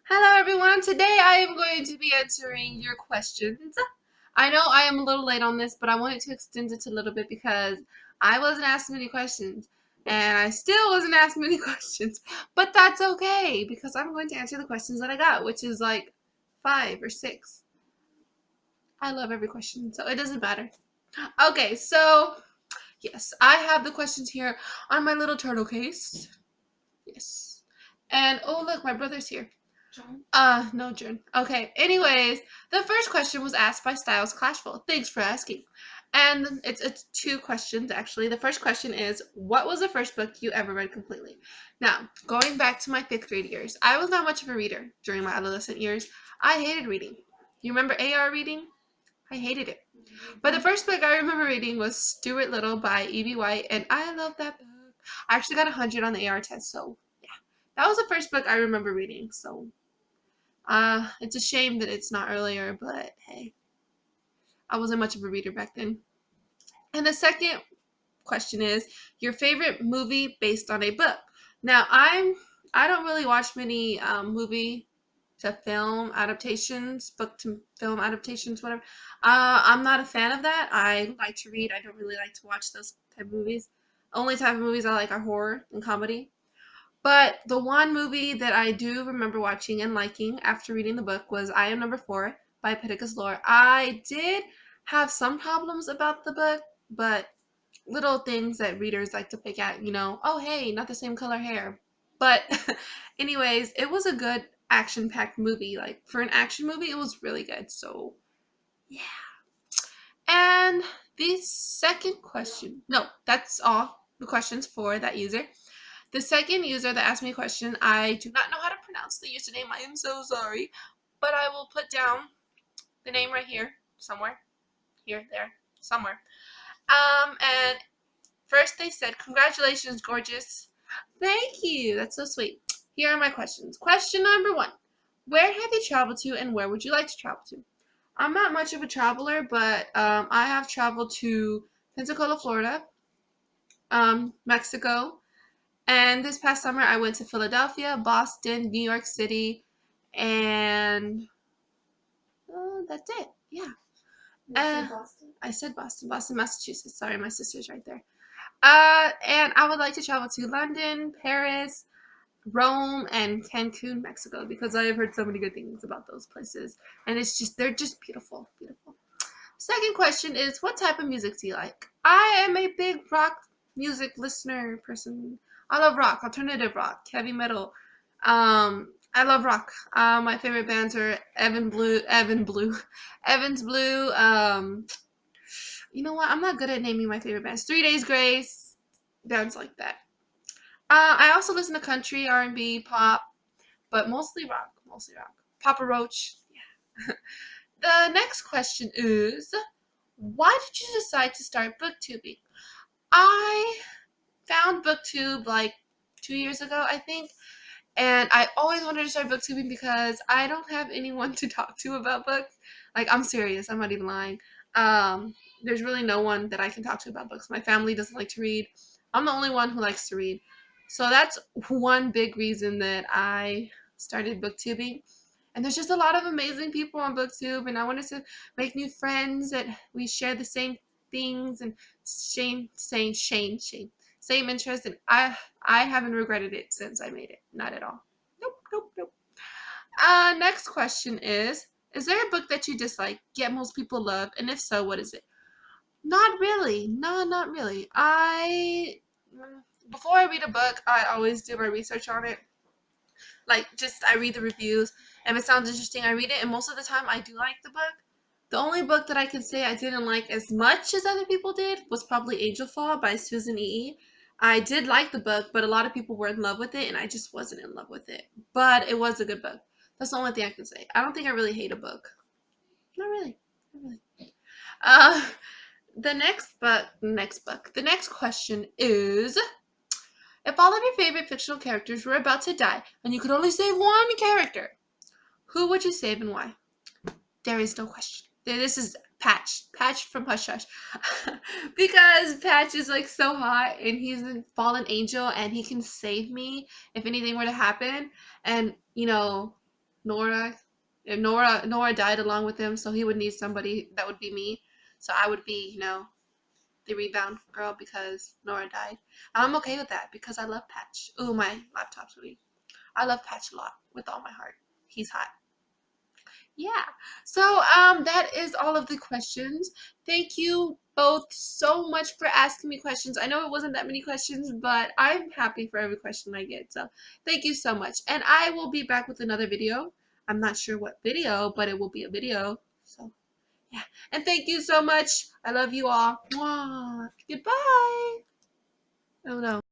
Hello everyone, today I am going to be answering your questions. I know I am a little late on this, but I wanted to extend it a little bit because I wasn't asked many questions and I still wasn't asked many questions, but that's okay because I'm going to answer the questions that I got, which is like 5 or 6. I love every question, so it doesn't matter. Okay, so yes, I have the questions here on my little turtle case. Yes. And oh look, my brother's here. No, June. Okay, anyways, the first question was asked by Styles Clashful. Thanks for asking. And it's two questions actually. The first question is, what was the first book you ever read completely? Now, going back to my 5th grade years, I was not much of a reader during my adolescent years. I hated reading. You remember AR reading? I hated it. But the first book I remember reading was Stuart Little by E.B. White, and I love that book. I actually got 100 on the AR test, so yeah. That was the first book I remember reading, so it's a shame that it's not earlier, but hey, I wasn't much of a reader back then. And the second question is your favorite movie based on a book. Now, I don't really watch many movie to film adaptations, book to film adaptations, whatever. I'm not a fan of that. I like to read. I don't really like to watch those type of movies. Only type of movies I like are horror and comedy. But the one movie that I do remember watching and liking after reading the book was I Am Number 4 by Pittacus Lore. I did have some problems about the book, but little things that readers like to pick at, oh, hey, not the same color hair. But, anyways, it was a good action packed movie. Like, for an action movie, it was really good. So, yeah. And the second question, no, that's all the questions for that user. The second user that asked me a question, I do not know how to pronounce the username. I am so sorry. But I will put down the name right here, somewhere. Here, there, somewhere. And first they said, congratulations, gorgeous. Thank you. That's so sweet. Here are my questions. Question number 1. Where have you traveled to and where would you like to travel to? I'm not much of a traveler, but I have traveled to Pensacola, Florida, Mexico, and this past summer, I went to Philadelphia, Boston, New York City, and that's it. Yeah. Boston? I said Boston, Massachusetts. Sorry, my sister's right there. And I would like to travel to London, Paris, Rome, and Cancun, Mexico, because I have heard so many good things about those places, and they're just beautiful, beautiful. Second question is, what type of music do you like? I am a big rock music listener person. I love rock, alternative rock, heavy metal. I love rock. My favorite bands are Evans Blue. You know what? I'm not good at naming my favorite bands. 3 Days Grace, bands like that. I also listen to country, R&B, pop, but mostly rock. Mostly rock. Papa Roach. Yeah. The next question is, why did you decide to start booktubing? I found booktube like 2 years ago, I think, and I always wanted to start booktubing because I don't have anyone to talk to about books. Like, I'm serious, I'm not even lying. There's really no one that I can talk to about books. My family doesn't like to read. I'm the only one who likes to read. So that's one big reason that I started booktubing. And there's just a lot of amazing people on booktube, and I wanted to make new friends that we share the same things and same interest, and I haven't regretted it since I made it. Not at all. Nope, nope, nope. Next question is there a book that you dislike yet most people love, and if so, what is it? Not really. No, not really. Before I read a book, I always do my research on it. Like, just I read the reviews. If it sounds interesting, I read it, and most of the time I do like the book. The only book that I can say I didn't like as much as other people did was probably Angel Fall by Susan E. I did like the book, but a lot of people were in love with it, and I just wasn't in love with it. But it was a good book. That's the only thing I can say. I don't think I really hate a book. Not really. Not really. Uh, the next question is, if all of your favorite fictional characters were about to die, and you could only save one character, who would you save and why? There is no question. This is Patch from Hush Hush. Because Patch is like so hot and he's a fallen angel and he can save me if anything were to happen. And, Nora. If Nora died along with him, so he would need somebody that would be me. So I would be, the rebound girl because Nora died. And I'm okay with that because I love Patch. Ooh, my laptop's moving. I love Patch a lot with all my heart. He's hot. Yeah. So that is all of the questions. Thank you both so much for asking me questions. I know it wasn't that many questions, but I'm happy for every question I get. So thank you so much. And I will be back with another video. I'm not sure what video, but it will be a video. So yeah. And thank you so much. I love you all. Mwah. Goodbye. Oh no.